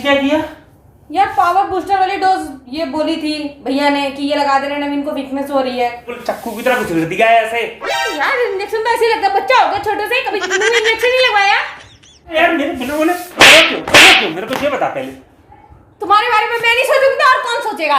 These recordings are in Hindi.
क्या किया यार? पावर बूस्टर वाली डोज ये बोली थी भैया ने कि ये लगा देना, नवीन को वीकनेस हो रही है। चक्कू की तरह घुसेड़ दिया है ऐसे। यार इंजेक्शन तो ऐसे ही लगता है, बच्चा हो गया छोटे से, कभी जिंदगी में इंजेक्शन नहीं लगवाया। यार मेरे बिना बोले क्यों मेरे को ये बता पहले। तुम्हारे बारे में मैं नहीं सोचूंगी तो और कौन सोचेगा?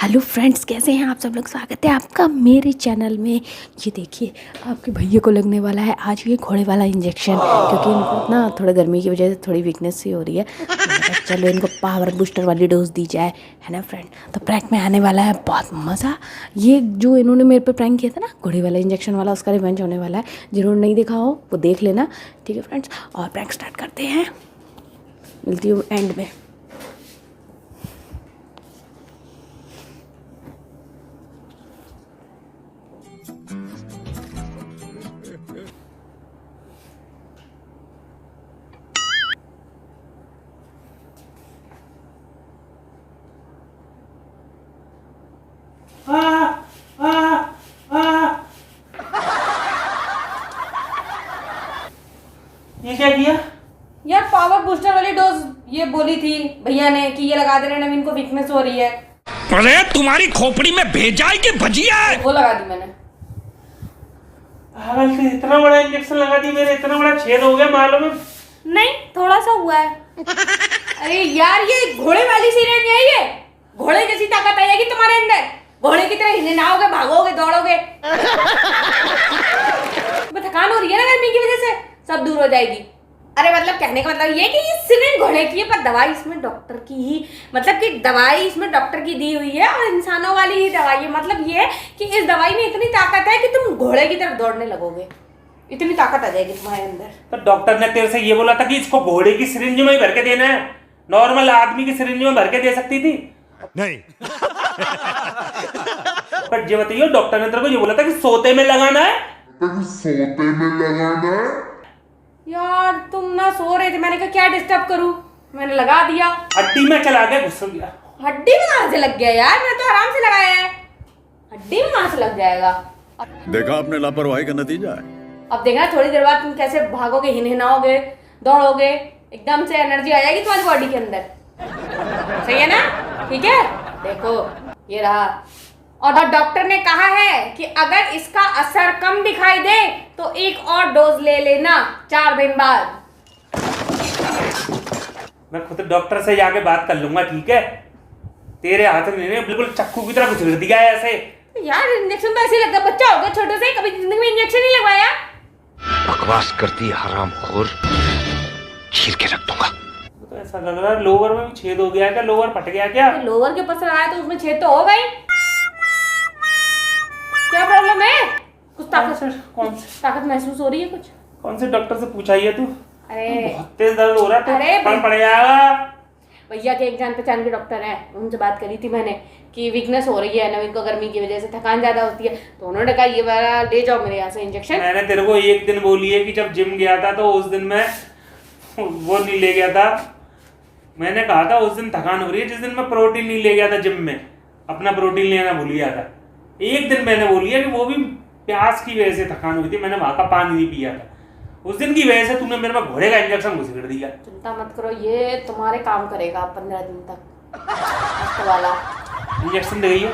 हेलो फ्रेंड्स, कैसे हैं आप सब लोग? स्वागत है आपका मेरे चैनल में। ये देखिए आपके भैया को लगने वाला है आज ये घोड़े वाला इंजेक्शन, क्योंकि इनको ना थोड़ा गर्मी की वजह से थोड़ी वीकनेस सी हो रही है। चलो इनको पावर बूस्टर वाली डोज दी जाए, है ना फ्रेंड। तो प्रैंक में आने वाला है बहुत मज़ा। ये जो इन्होंने मेरे पे प्रैंक किया था ना घोड़े वाला इंजेक्शन वाला, उसका रिवेंज होने वाला है। जिन्होंने नहीं देखा हो वो देख लेना, ठीक है फ्रेंड्स। और प्रैंक स्टार्ट करते हैं, मिलती हूँ एंड में। ये क्या किया? यार पावर बूस्टर वाली डोज ये बोली थी भैया ने कि ये लगा देना, नवीन को वीकनेस हो रही है। अरे तुम्हारी खोपड़ी में भेजा है कि भजिया है? वो लगा दी मैंने। इतना बड़ा इंजेक्शन लगा दी मेरे, इतना बड़ा छेद हो गया मालूम है? नहीं, थोड़ा सा हुआ है। अरे यार ये घोड़े वाली सीरेंज है, ये घोड़े जैसी ताकत आएगी तुम्हारे अंदर। घोड़े की तरह हिलनाओगे, भागोगे, दौड़ोगे। थकान हो रही है ना गर्मी की वजह से, सब दूर हो जाएगी। अरे मतलब कहने का मतलब ये कि ये सिर्फ घोड़े की है, पर दवाई इसमें डॉक्टर की ही, मतलब कि दवाई इसमें डॉक्टर की दी हुई है और इंसानों वाली ही दवाई है। मतलब ये है कि इस दवाई में इतनी ताकत है कि तुम घोड़े की तरफ दौड़ने लगोगे, इतनी ताकत आ जाएगी तुम्हारे अंदर। तो डॉक्टर ने तेरे से ये बोला था कि इसको घोड़े की सिरिंज में ही भर के देना है, नॉर्मल आदमी की सिरिंज में भर के दे सकती थी? नहीं। पर ये बताइए, डॉक्टर ने तेरे को ये बोला था कि सोते में लगाना है? यार तुम ना सो रहे थे, मैंने कहा क्या डिस्टर्ब करूं, मैंने लगा दिया। हड्डी में चला गया, घुस गया। हड्डी में कहां से लग गया यार? मैं तो आराम से लगाया है, हड्डी में कहां से लग जाएगा? देखा आपने लापरवाही का नतीजा है। अब देखना थोड़ी देर बाद तुम कैसे भागोगे, हिनहिनाओगे, दौड़ोगे, एकदम से एनर्जी आ जाएगी तुम्हारी बॉडी के अंदर। सही है ना? ठीक है, देखो ये रहा। और डॉक्टर ने कहा है कि अगर इसका असर कम दिखाई दे तो एक और डोज ले लेना 4 दिन बाद। मैं खुद डॉक्टर से जाके बात कर लूंगा, ठीक है? तेरे हाथ में नहीं, बिल्कुल चक्कू की तरह घुसेड़ दिया है ऐसे। यार इंजेक्शन तो ऐसे ही लगता है, बच्चा हो गया छोटे से, कभी जिंदगी में इंजेक्शन नहीं लगवाया। बकवास करती हरामखोर, चीर के रख दूंगा। तो ऐसा लग रहा है लोअर में भी छेद हो गया, क्या लोअर फट गया क्या? लोअर के ऊपर से आया तो उसमें छेद तो हो गई। क्या प्रॉब्लम है? कुछ ताकत महसूस हो रही है? कुछ कौन से डॉक्टर से पूछा है तू? अरे बहुत तेज दर्द हो रहा है, अरे पड़ जाएगा। भैया के एक जान पहचान के डॉक्टर हैं, उनसे बात करी थी मैंने कि वीकनेस हो रही है नवीन को, गर्मी की वजह से थकान ज्यादा होती है। तो उन्होंने कहा ये वाला ले जाओ मेरे यहाँ से इंजेक्शन। मैंने तेरे को एक दिन बोली है कि जब जिम गया था तो उस दिन मैं वो नहीं ले गया था। मैंने कहा था उस दिन थकान हो रही है, जिस दिन मैं प्रोटीन नहीं ले गया था जिम में, अपना प्रोटीन लेना भूल गया था। एक दिन मैंने बोली है कि वो भी प्यास की वजह से थकान हुई थी, मैंने वहां का पानी नहीं पिया था। उस दिन की वजह से तूने मेरे में घोड़े का इंजेक्शन घुसेड़ दिया। चिंता मत करो, ये तुम्हारे काम करेगा 15 दिन तक वाला इंजेक्शन दे गई हो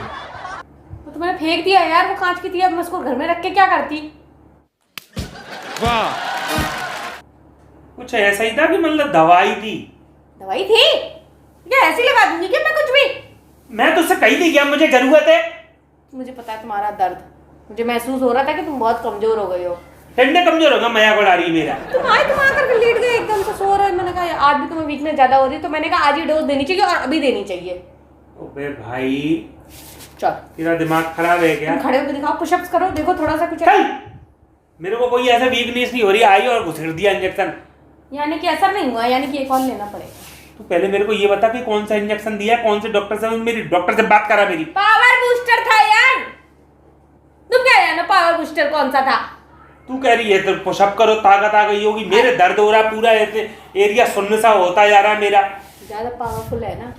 तो तुम्हें फेंक दिया यार, वो कांच की थी, अब मैं उसको घर में रख के क्या करती? वाह, कुछ ऐसा ही था कि मतलब दवाई थी? दवाई थी क्या? ऐसी लगा दूंगी क्या मैं कुछ भी? मैं तुझसे कही नहीं गया मुझे जरूरत है। मुझे पता है तुम्हारा दर्द, मुझे महसूस हो रहा था कि तुम बहुत कमजोर हो गए हो। ठंडे कमजोर होगा, मया को डाली मेरा। तुम आकर लेट गए एकदम से, सो रहे। मैंने कहा आज भी तुम्हें वीकनेस ज्यादा हो रही है, तो मैंने कहा आज ही डोज देनी चाहिए और अभी देनी चाहिए। ओबे भाई, चल तेरा दिमाग खराब है क्या? तुम खड़े होकर दिखाओ, पुशअप्स करो, देखो थोड़ा सा कुछ। चल, मेरे को कोई ऐसा वीकनेस नहीं हो रही, आई और घुसेड़ दिया इंजेक्शन। यानी कि असर नहीं हुआ, यानी कि एक और लेना पड़ेगा। तू पहले मेरे को ये बता कि कौन सा इंजेक्शन दिया, कौन से डॉक्टर से? मेरी डॉक्टर से बात करा मेरी। पावर बूस्टर था यार, तुम क्या जानो पावर बूस्टर कौन सा था? तू कह रही है तो पुशअप करो, ताकत आ गई होगी। मेरे दर्द हो रहा, पूरा एरिया सुन्न सा होता जा रहा मेरा। ज्यादा पावरफुल है ना?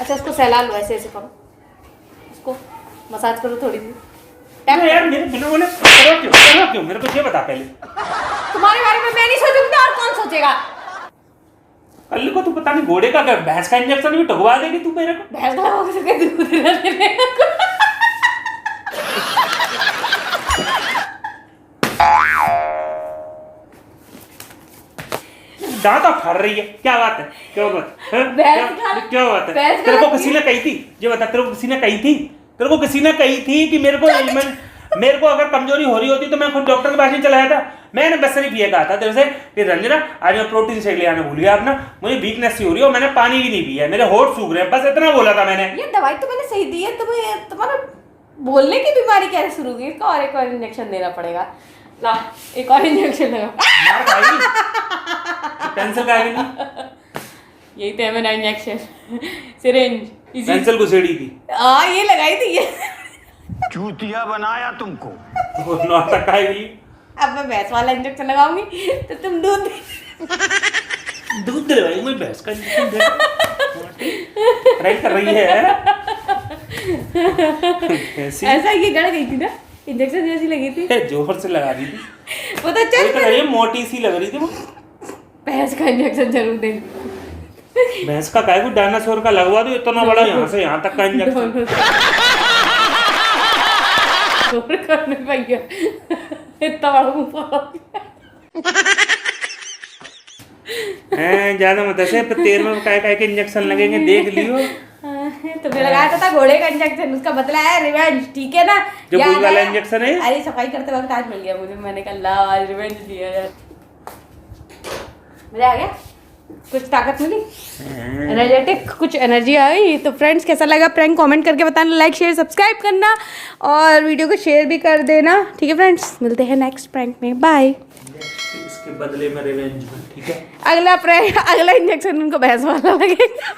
अच्छा इसको सहला लो, ऐसे ऐसे करो, इसको मसाज करो थोड़ी सी, अरे यार मेरे बिना बोले करो क्यों मेरे को ये बता पहले। तुम्हारे बारे में मैं नहीं सोचूंगी तो और कौन सोचेगा? कल को तू पता नहीं घोड़े का भैंस का इंजेक्शन भी ठगवा देगी तू मेरे को। भैंस का हो सके दूध ना देने को। दांत फाड़ रही है, क्या बात है, क्या बात है, क्या बात है? तेरे को किसी ने कही थी, ये बता, तेरे को किसी ने कही थी, तेरे को किसी ने कही थी कि मेरे को अगर कमजोरी हो रही होती तो मैं खुद डॉक्टर के पास नहीं चलाया था। मैंने बस सिर्फ ये कहा था तेरे से कि रंजना आज मैं प्रोटीन शेक ले आने भूल गया अपना, मुझे वीकनेस सी हो रही है और मैंने पानी भी नहीं पिया है, मेरे होठ सूख रहे हैं, बस इतना बोला था मैंने। ये दवाई तो मैंने सही दी है, तुम्हें तुम्हारा बोलने की बीमारी कैसे शुरू हुई? इसका और एक और इंजेक्शन देना पड़ेगा। ला एक और इंजेक्शन लगा। मार खाएगी पेंसिल खाएगी नहीं, यही तो है मेरा इंजेक्शन, सिरिंज। पेंसिल घुसेड़ी थी। ये लगाई थी ये। चूतिया बनाया तुमको। नाटक खाएगी। अब मैं भैंस वाला इंजेक्शन लगाऊंगी तो तुम दूध दे भाई, मैं भैंस का इंजेक्शन दे ट्राई कर रही है। ऐसा ये गड़ गई थी ना, इंजेक्शन जैसी लगी थी, जोर से लगा दी थी, वो तो चल मोटी सी लग रही थी वो। भैंस का इंजेक्शन जरूर देंगे। भैंस का काय को डायनासोर का लगवा दो, इतना बड़ा यहाँ से यहाँ तक का इंजेक्शन। करने भैया इतना बड़ा मुंह ज्यादा मत ऐसे 13 काय के इंजेक्शन लगेंगे, देख लियो। तुमने लगाया था घोड़े का इंजेक्शन, उसका बदला है रिवेंज, ठीक है ना? जो कोई वाला इंजेक्शन है, अरे सफाई करते वक्त आज मिल गया मुझे, मैंने कहा ला आज रिवेंज लिया यार, मजा आ गया, कुछ ताकत मिली, एनर्जेटिक कुछ एनर्जी आई। तो फ्रेंड्स कैसा लगा प्रैंक कमेंट करके बताना, लाइक शेयर सब्सक्राइब करना और वीडियो को शेयर भी कर देना, ठीक है फ्रेंड्स? मिलते हैं नेक्स्ट प्रैंक में, बाय। इसके बदले में रिवेंज, ठीक है? अगला प्रैंक, अगला इंजेक्शन उनको भैंस वाला लगेगा।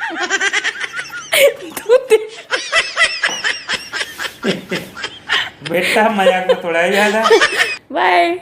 बेटा मजाक में थोड़ा ही ज्यादा। बाय।